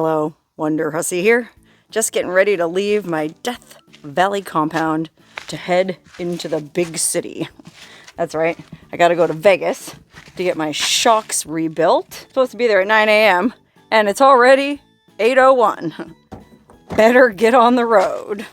Hello, Wonderhussy here. Just getting ready to leave my Death Valley compound to head into the big city. That's right, I gotta go to Vegas to get my shocks rebuilt. Supposed to be there at 9 a.m. and it's already 8:01. Better get on the road.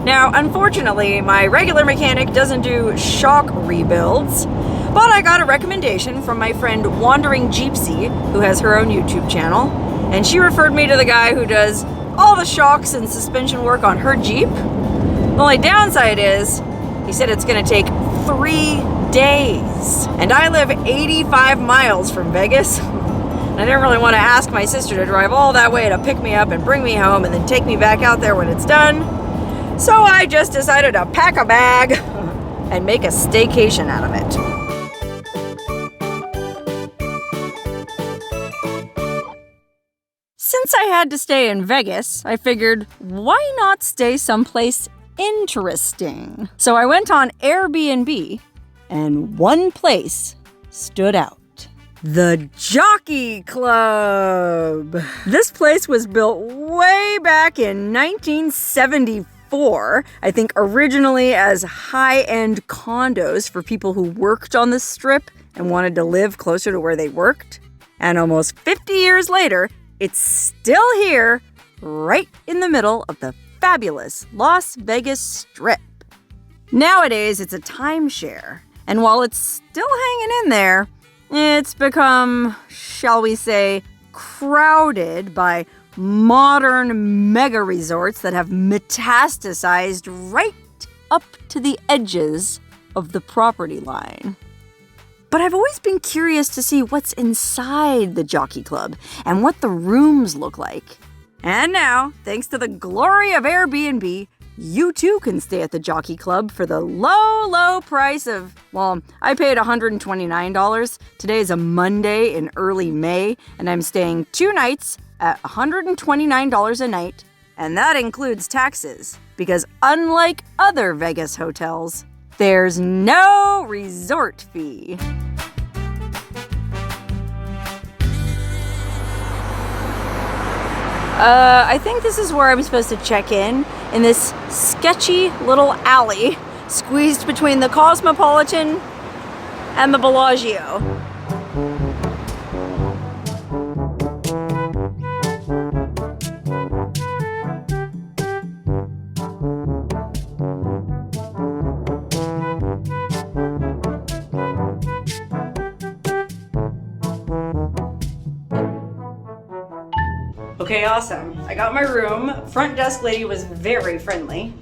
Now, unfortunately, my regular mechanic doesn't do shock rebuilds, but I got a recommendation from my friend Wandering Jeepsy, who has her own YouTube channel, and she referred me to the guy who does all the shocks and suspension work on her Jeep. The only downside is, he said it's gonna take 3 days, and I live 85 miles from Vegas. I didn't really want to ask my sister to drive all that way to pick me up and bring me home and then take me back out there when it's done. So I just decided to pack a bag and make a staycation out of it. Since I had to stay in Vegas, I figured, why not stay someplace interesting? So I went on Airbnb, and one place stood out. The Jockey Club. This place was built way back in 1974. I think originally as high-end condos for people who worked on the strip and wanted to live closer to where they worked. And almost 50 years later, it's still here, right in the middle of the fabulous Las Vegas Strip. Nowadays, it's a timeshare, and while it's still hanging in there, it's become, shall we say, crowded by modern mega resorts that have metastasized right up to the edges of the property line. But I've always been curious to see what's inside the Jockey Club and what the rooms look like. And now, thanks to the glory of Airbnb, you too can stay at the Jockey Club for the low price of, well, I paid $129. Today is a Monday in early May, and I'm staying 2 nights at $129 a night, and that includes taxes, because unlike other Vegas hotels, there's no resort fee. I think this is where I'm supposed to check in this sketchy little alley squeezed between the Cosmopolitan and the Bellagio. Okay, awesome. I got my room. Front desk lady was very friendly.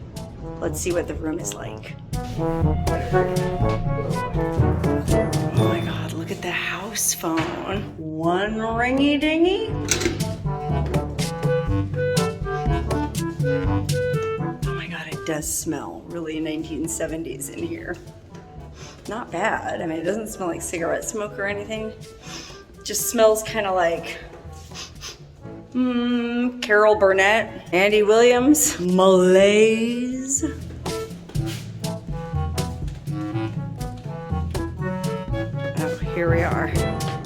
Let's see what the room is like. Oh my God, look at the house phone. One ringy dingy. Oh my God, it does smell really 1970s in here. Not bad. I mean, it doesn't smell like cigarette smoke or anything. It just smells kind of like Carol Burnett, Andy Williams, Malaise. Oh, here we are.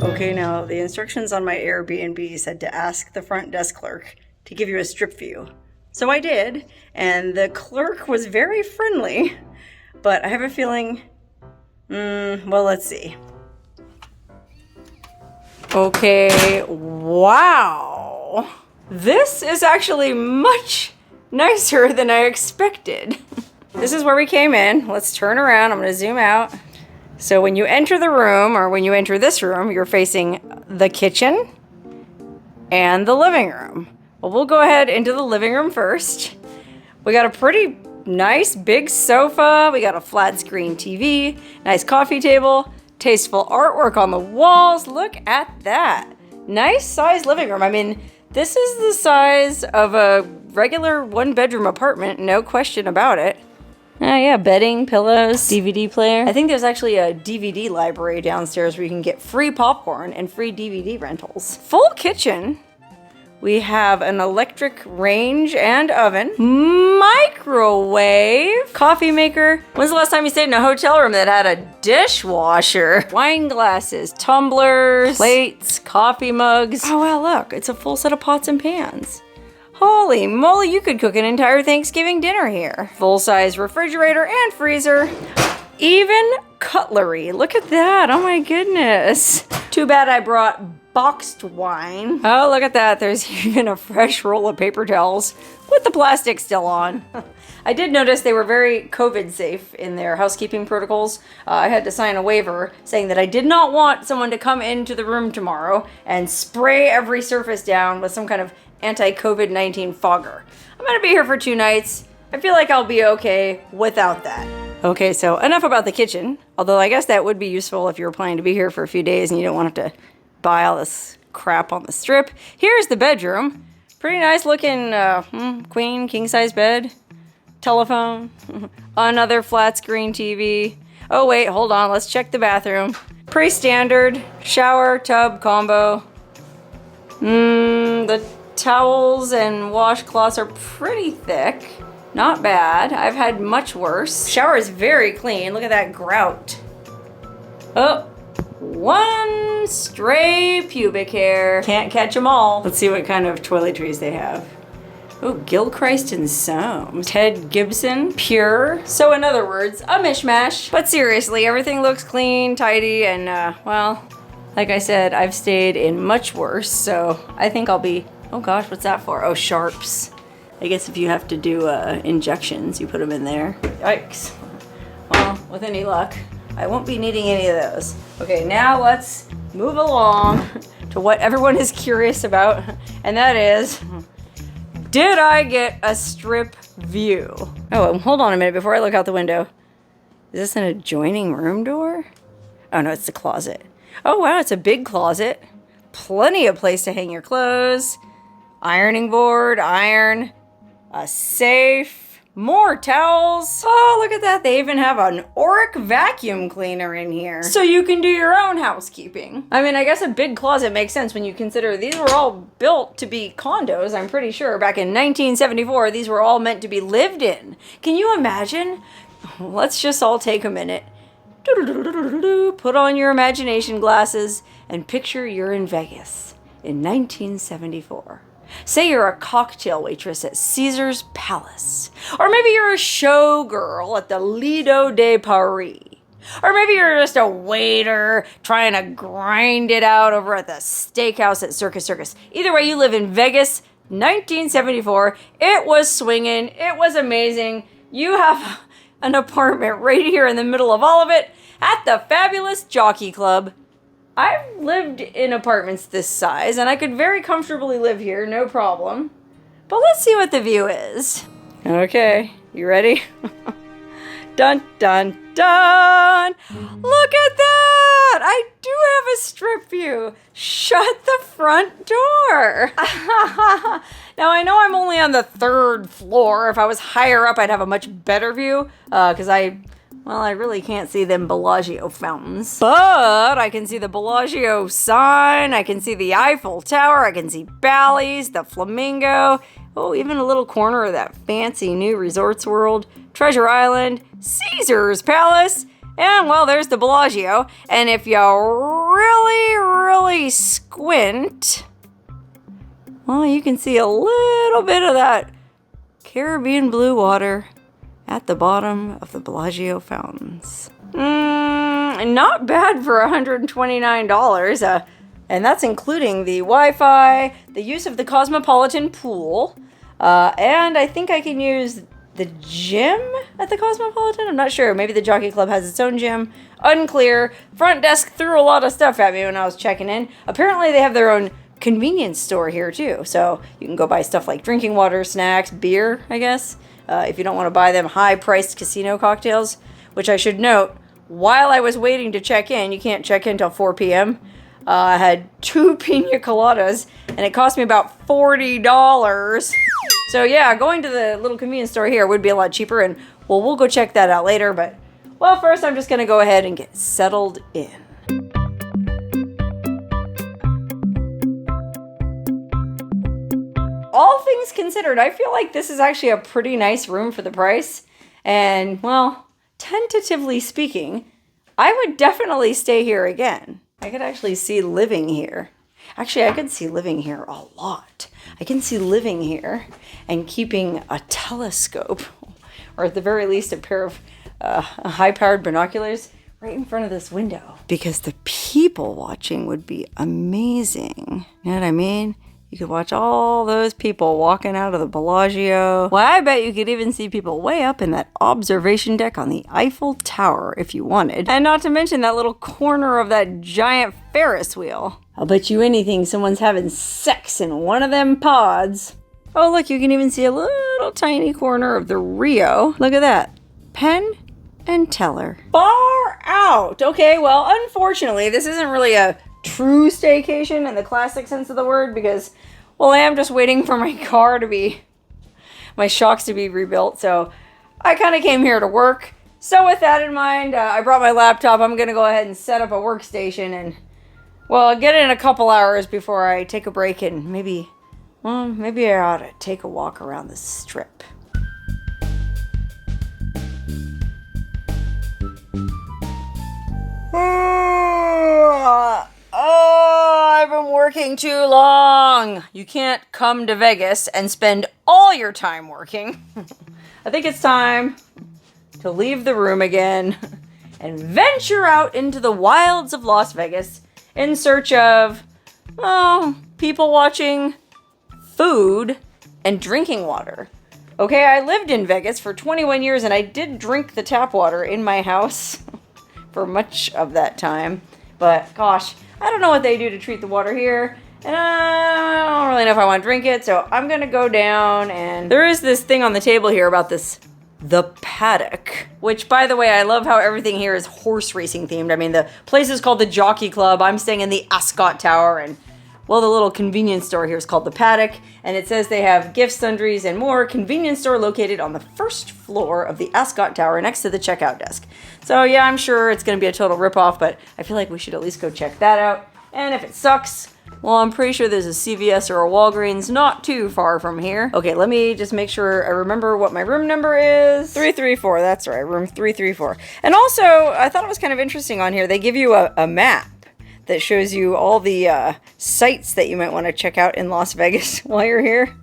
Okay, now the instructions on my Airbnb said to ask the front desk clerk to give you a strip view. So I did, and the clerk was very friendly, but I have a feeling, well, let's see. Okay, wow. This is actually much nicer than I expected. This is where we came in. Let's turn around. I'm going to zoom out. So when you enter the room, or when you enter this room, you're facing the kitchen and the living room. Well, we'll go ahead into the living room first. We got a pretty nice big sofa. We got a flat screen TV, nice coffee table, tasteful artwork on the walls. Look at that. Nice size living room. I mean, this is the size of a regular 1-bedroom apartment, no question about it. Oh yeah, bedding, pillows, DVD player. I think there's actually a DVD library downstairs where you can get free popcorn and free DVD rentals. Full kitchen We have an electric range and oven, microwave, coffee maker. When's the last time you stayed in a hotel room that had a dishwasher? Wine glasses, tumblers, plates, coffee mugs. Oh wow, look, it's a full set of pots and pans. Holy moly, you could cook an entire Thanksgiving dinner here. Full-size refrigerator and freezer. Even cutlery. Look at that. Oh my goodness. Too bad I brought boxed wine. Oh, look at that. There's even a fresh roll of paper towels with the plastic still on. I did notice they were very COVID safe in their housekeeping protocols. I had to sign a waiver saying that I did not want someone to come into the room tomorrow and spray every surface down with some kind of anti-COVID-19 fogger. I'm gonna be here for 2 nights. I feel like I'll be okay without that. Okay, so enough about the kitchen. Although I guess that would be useful if you were planning to be here for a few days and you don't want to have to buy all this crap on the strip. Here's the bedroom. Pretty nice looking queen, king-size bed. Telephone. Another flat screen TV. Oh wait, hold on, let's check the bathroom. Pretty standard. Shower, tub, combo. The towels and washcloths are pretty thick. Not bad. I've had much worse. Shower is very clean. Look at that grout. Oh, one stray pubic hair. Can't catch them all. Let's see what kind of toiletries they have. Oh, Gilchrist and Soames. Ted Gibson, pure. So in other words, a mishmash. But seriously, everything looks clean, tidy, and well, like I said, I've stayed in much worse, so I think I'll be, oh gosh, what's that for? Oh, sharps. I guess if you have to do injections, you put them in there. Yikes. Well, with any luck, I won't be needing any of those. Okay, now let's move along to what everyone is curious about, and that is, did I get a strip view? Oh, hold on a minute before I look out the window. Is this an adjoining room door? Oh no, it's the closet. Oh wow, it's a big closet. Plenty of place to hang your clothes. Ironing board, iron, a safe, more towels. Oh, look at that. They even have an Auric vacuum cleaner in here. So you can do your own housekeeping. I mean, I guess a big closet makes sense when you consider these were all built to be condos, I'm pretty sure. Back in 1974, these were all meant to be lived in. Can you imagine? Let's just all take a minute. Put on your imagination glasses and picture you're in Vegas in 1974. Say you're a cocktail waitress at Caesar's Palace. Or maybe you're a showgirl at the Lido de Paris. Or maybe you're just a waiter trying to grind it out over at the steakhouse at Circus Circus. Either way, you live in Vegas, 1974. It was swinging. It was amazing. You have an apartment right here in the middle of all of it at the fabulous Jockey Club. I've lived in apartments this size, and I could very comfortably live here, no problem. But let's see what the view is. Okay, you ready? Dun, dun, dun! Look at that! I do have a strip view. Shut the front door. Now, I know I'm only on the 3rd floor. If I was higher up, I'd have a much better view, because I really can't see them Bellagio fountains. But I can see the Bellagio sign, I can see the Eiffel Tower, I can see Bally's, the Flamingo, oh, even a little corner of that fancy new Resorts World, Treasure Island, Caesar's Palace, and, well, there's the Bellagio. And if you really, really squint, well, you can see a little bit of that Caribbean blue water at the bottom of the Bellagio fountains. Not bad for $129. And that's including the Wi-Fi, the use of the Cosmopolitan pool, and I think I can use the gym at the Cosmopolitan? I'm not sure. Maybe the Jockey Club has its own gym. Unclear. Front desk threw a lot of stuff at me when I was checking in. Apparently they have their own convenience store here too, so you can go buy stuff like drinking water, snacks, beer, I guess, if you don't want to buy them high-priced casino cocktails, which I should note, while I was waiting to check in, you can't check in until 4 p.m., I had 2 pina coladas, and it cost me about $40. So yeah, going to the little convenience store here would be a lot cheaper, and well, we'll go check that out later, but well, first I'm just going to go ahead and get settled in. all things considered, I feel like this is actually a pretty nice room for the price. And, well, tentatively speaking, I would definitely stay here again. I could actually see living here. Actually, I could see living here a lot. I can see living here and keeping a telescope, or at the very least a pair of high-powered binoculars right in front of this window. Because the people watching would be amazing. You know what I mean? You could watch all those people walking out of the Bellagio. Well, I bet you could even see people way up in that observation deck on the Eiffel Tower if you wanted. And not to mention that little corner of that giant Ferris wheel. I'll bet you anything someone's having sex in one of them pods. Oh, look, you can even see a little tiny corner of the Rio. Look at that. Penn and Teller. Far out. Okay, well, unfortunately, this isn't really a true staycation in the classic sense of the word because, well, I am just waiting for my car to be, my shocks to be rebuilt. So I kind of came here to work. So with that in mind, I brought my laptop. I'm going to go ahead and set up a workstation and, well, I'll get in a couple hours before I take a break and maybe I ought to take a walk around the strip. I've been working too long. You can't come to Vegas and spend all your time working. I think it's time to leave the room again and venture out into the wilds of Las Vegas in search of, people watching, food, and drinking water. Okay, I lived in Vegas for 21 years and I did drink the tap water in my house for much of that time. But gosh, I don't know what they do to treat the water here. And I don't really know if I want to drink it. So I'm going to go down and there is this thing on the table here about the paddock. Which, by the way, I love how everything here is horse racing themed. I mean, the place is called the Jockey Club. I'm staying in the Ascot Tower and, well, the little convenience store here is called the Paddock, and it says they have gifts, sundries, and more. Convenience store located on the first floor of the Ascot Tower next to the checkout desk. So yeah, I'm sure it's going to be a total ripoff, but I feel like we should at least go check that out. And if it sucks, well, I'm pretty sure there's a CVS or a Walgreens not too far from here. Okay, let me just make sure I remember what my room number is. 334, that's right, room 334. And also, I thought it was kind of interesting on here. They give you a map that shows you all the sites that you might want to check out in Las Vegas while you're here.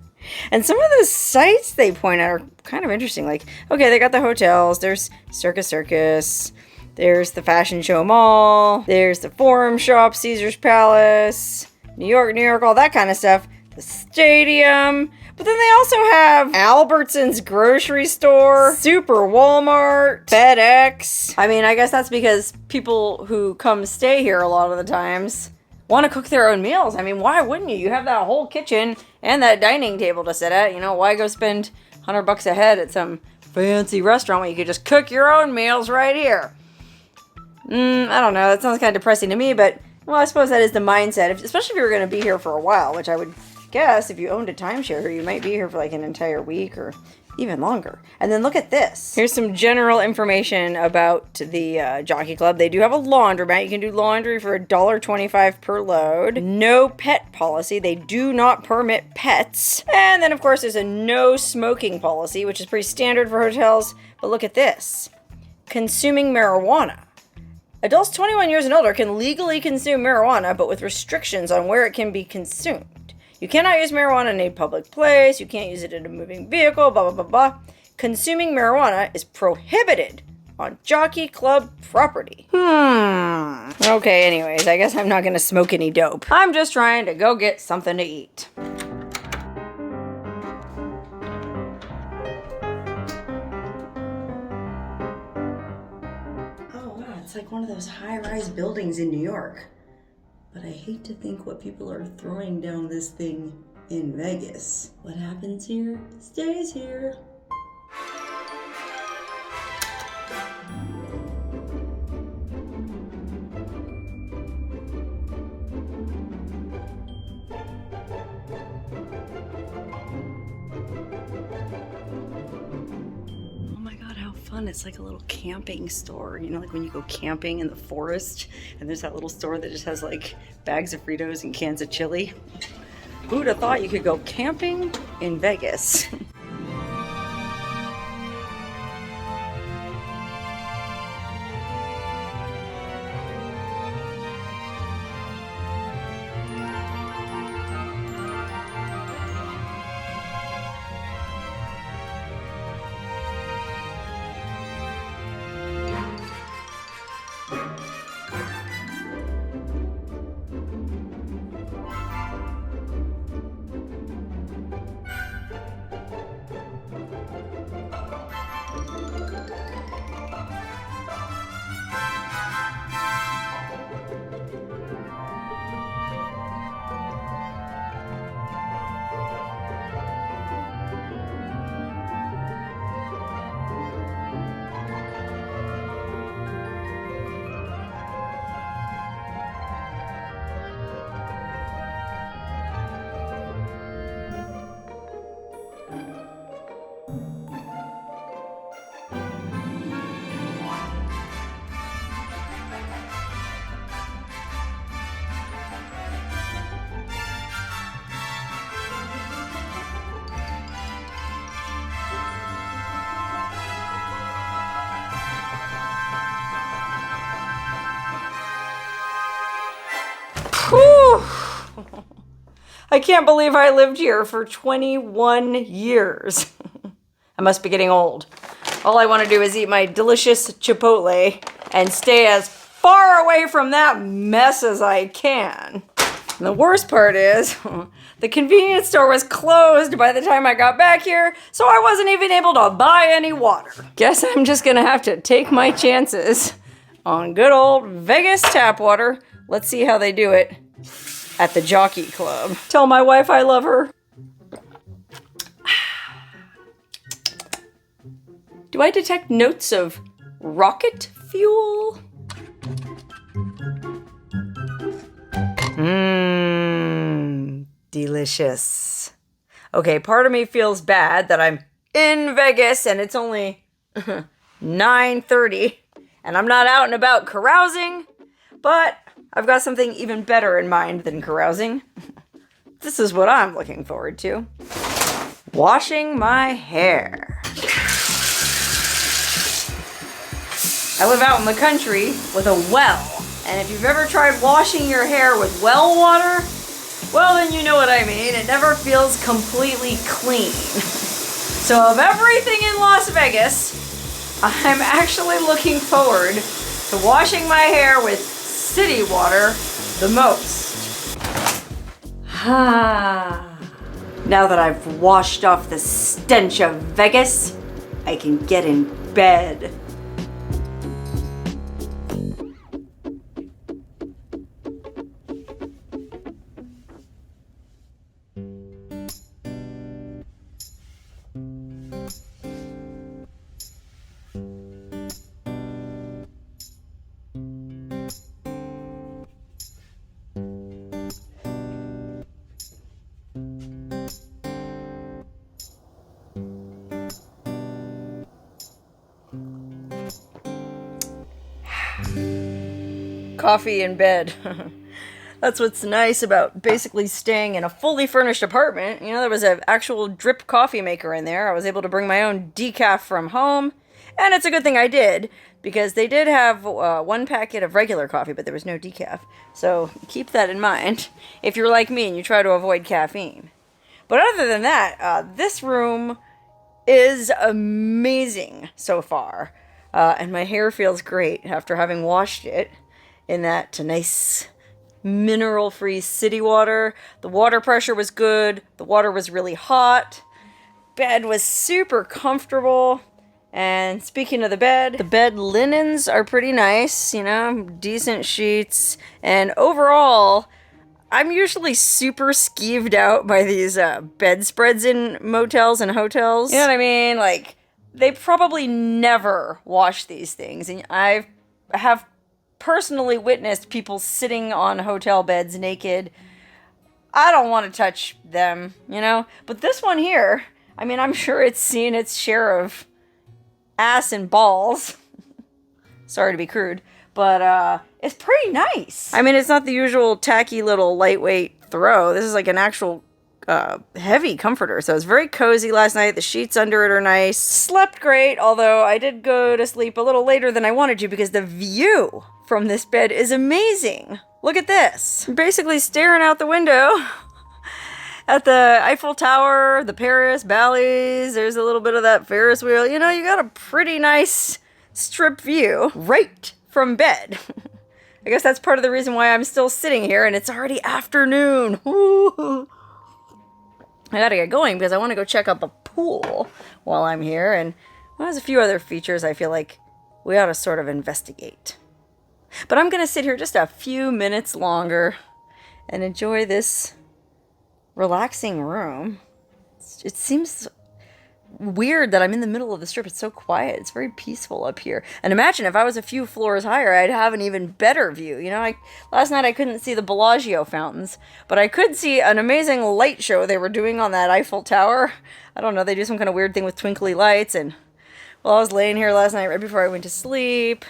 And some of the sites they point out are kind of interesting. Like, okay, they got the hotels. There's Circus. There's the Fashion Show Mall. There's the Forum Shop, Caesar's Palace, New York, all that kind of stuff. The stadium. But then they also have Albertsons grocery store, Super Walmart, FedEx. I mean, I guess that's because people who come stay here a lot of the times want to cook their own meals. I mean, why wouldn't you? You have that whole kitchen and that dining table to sit at. You know, why go spend $100 a head at some fancy restaurant when you could just cook your own meals right here? I don't know. That sounds kind of depressing to me, but, well, I suppose that is the mindset, especially if you're going to be here for a while, which I would guess if you owned a timeshare, you might be here for like an entire week or even longer. And then look at this. Here's some general information about the Jockey Club. They do have a laundromat. You can do laundry for $1.25 per load. No pet policy. They do not permit pets. And then, of course, there's a no smoking policy, which is pretty standard for hotels. But look at this. Consuming marijuana. Adults 21 years and older can legally consume marijuana, but with restrictions on where it can be consumed. You cannot use marijuana in a public place. You can't use it in a moving vehicle, blah, blah, blah, blah. Consuming marijuana is prohibited on Jockey Club property. Okay, anyways, I guess I'm not going to smoke any dope. I'm just trying to go get something to eat. Oh, wow, it's like one of those high-rise buildings in New York. But I hate to think what people are throwing down this thing in Vegas. What happens here stays here. Oh my God, how fun. It's like a little camping store. You know, like when you go camping in the forest and there's that little store that just has like bags of Fritos and cans of chili. Who'd have thought you could go camping in Vegas? Whew. I can't believe I lived here for 21 years. I must be getting old. All I want to do is eat my delicious Chipotle and stay as far away from that mess as I can. And the worst part is, the convenience store was closed by the time I got back here, so I wasn't even able to buy any water. Guess I'm just gonna have to take my chances on good old Vegas tap water. Let's see how they do it at the Jockey Club. Tell my wife I love her. Do I detect notes of rocket fuel? Mmm, delicious. Okay, part of me feels bad that I'm in Vegas and it's only 9:30 and I'm not out and about carousing, but I've got something even better in mind than carousing. This is what I'm looking forward to. Washing my hair. I live out in the country with a well. And if you've ever tried washing your hair with well water, well then you know what I mean. It never feels completely clean. So of everything in Las Vegas, I'm actually looking forward to washing my hair with city water the most. Now that I've washed off the stench of Vegas, I can get in bed. Coffee in bed. That's what's nice about basically staying in a fully furnished apartment. You know, there was an actual drip coffee maker in there. I was able to bring my own decaf from home. And it's a good thing I did, because they did have one packet of regular coffee, but there was no decaf. So keep that in mind if you're like me and you try to avoid caffeine. But other than that, this room is amazing so far. And my hair feels great after having washed it in that nice mineral-free city water. The water pressure was good. The water was really hot. Bed was super comfortable. And speaking of the bed linens are pretty nice, you know, decent sheets. And overall, I'm usually super skeeved out by these bedspreads in motels and hotels. You know what I mean? Like, they probably never wash these things. And I have personally witnessed people sitting on hotel beds naked. I don't want to touch them, you know? But this one here, I mean, I'm sure it's seen its share of ass and balls. Sorry to be crude, but it's pretty nice. I mean, it's not the usual tacky little lightweight throw. This is like an actual heavy comforter, so it's very cozy last night. The sheets under it are nice. Slept great, although I did go to sleep a little later than I wanted to because the view from this bed is amazing. Look at this. I'm basically staring out the window at the Eiffel Tower, the Paris, Bally's. There's a little bit of that Ferris wheel. You know, you got a pretty nice strip view right from bed. I guess that's part of the reason why I'm still sitting here, and it's already afternoon. Ooh. I gotta get going because I want to go check out the pool while I'm here, and there's a few other features I feel like we ought to sort of investigate. But I'm gonna sit here just a few minutes longer and enjoy this relaxing room. It seems weird that I'm in the middle of the strip. It's so quiet. It's very peaceful up here. And imagine if I was a few floors higher, I'd have an even better view. You know, last night I couldn't see the Bellagio fountains, but I could see an amazing light show they were doing on that Eiffel Tower. I don't know, they do some kind of weird thing with twinkly lights. And well, I was laying here last night right before I went to sleep,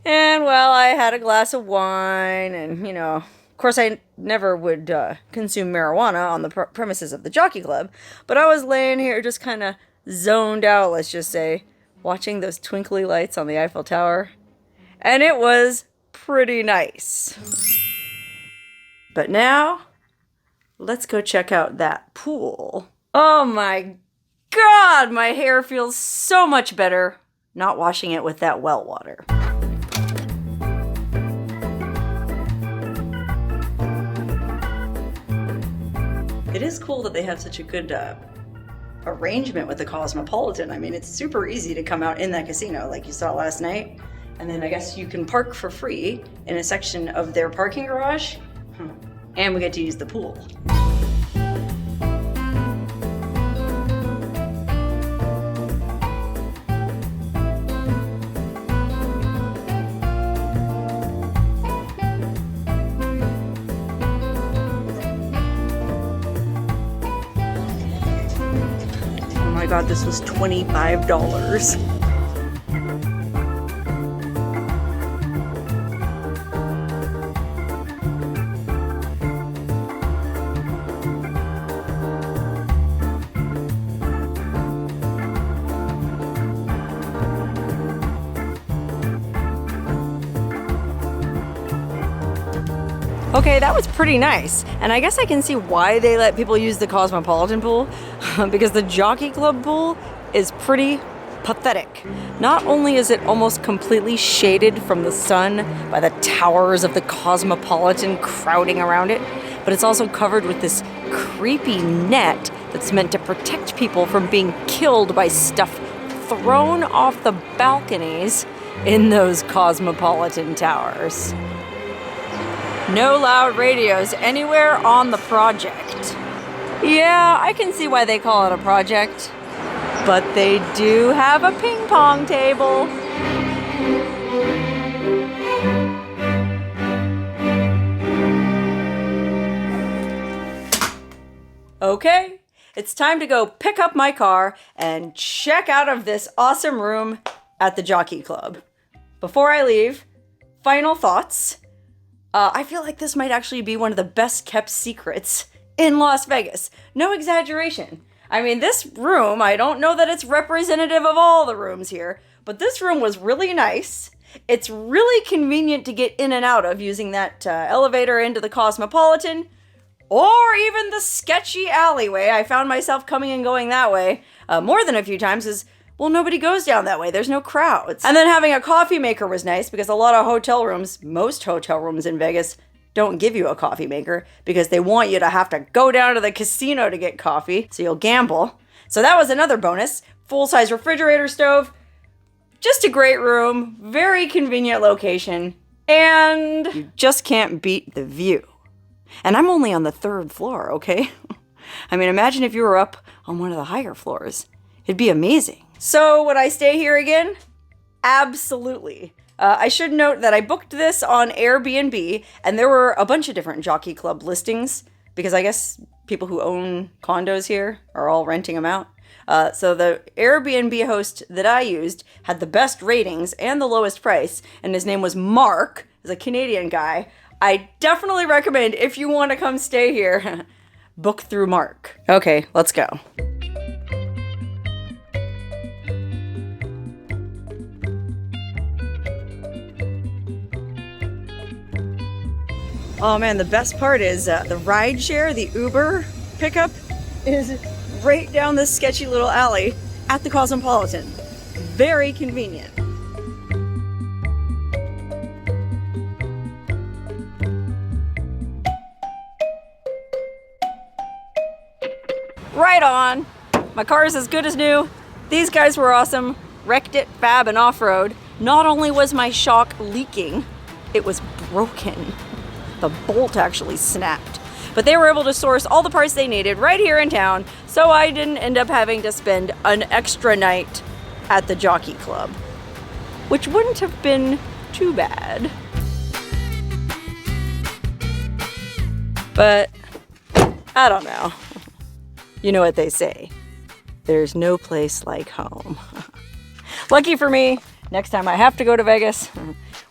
and well, I had a glass of wine, and you know, of course, I never would consume marijuana on the premises of the Jockey Club, but I was laying here just kind of zoned out, let's just say, watching those twinkly lights on the Eiffel Tower, and it was pretty nice. But now, let's go check out that pool. Oh my God, my hair feels so much better not washing it with that well water. It is cool that they have such a good arrangement with the Cosmopolitan. I mean, it's super easy to come out in that casino like you saw last night. And then I guess you can park for free in a section of their parking garage. And we get to use the pool. Oh my God, this was $25. Okay, that was pretty nice. And I guess I can see why they let people use the Cosmopolitan pool, because the Jockey Club pool is pretty pathetic. Not only is it almost completely shaded from the sun by the towers of the Cosmopolitan crowding around it, but it's also covered with this creepy net that's meant to protect people from being killed by stuff thrown off the balconies in those Cosmopolitan towers. No loud radios anywhere on the project. Yeah, I can see why they call it a project. But they do have a ping pong table. Okay, it's time to go pick up my car and check out of this awesome room at the Jockey Club. Before I leave, final thoughts. I feel like this might actually be one of the best kept secrets in Las Vegas. No exaggeration. I mean, this room, I don't know that it's representative of all the rooms here, but this room was really nice. It's really convenient to get in and out of using that elevator into the Cosmopolitan, or even the sketchy alleyway. I found myself coming and going that way more than a few times because, well, nobody goes down that way. There's no crowds. And then having a coffee maker was nice because a lot of hotel rooms, most hotel rooms in Vegas, don't give you a coffee maker because they want you to have to go down to the casino to get coffee, so you'll gamble. So that was another bonus. Full-size refrigerator stove. Just a great room. Very convenient location. And you just can't beat the view. And I'm only on the 3rd floor, okay? I mean, imagine if you were up on one of the higher floors. It'd be amazing. So, would I stay here again? Absolutely. I should note that I booked this on Airbnb, and there were a bunch of different Jockey Club listings, because I guess people who own condos here are all renting them out. So the Airbnb host that I used had the best ratings and the lowest price, and his name was Mark. He's a Canadian guy. I definitely recommend, if you want to come stay here, book through Mark. Okay, let's go. Oh man, the best part is the ride share, the Uber pickup is right down this sketchy little alley at the Cosmopolitan. Very convenient. Right on. My car is as good as new. These guys were awesome. Wrecked it, fab, and off-road. Not only was my shock leaking, it was broken. The bolt actually snapped. But they were able to source all the parts they needed right here in town, so I didn't end up having to spend an extra night at the Jockey Club, which wouldn't have been too bad. But I don't know. You know what they say, there's no place like home. Lucky for me, next time I have to go to Vegas,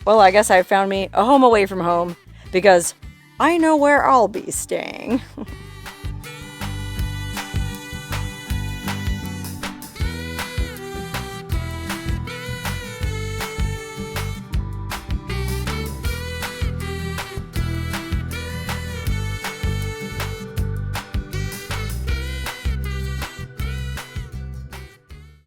well, I guess I found me a home away from home, because I know where I'll be staying.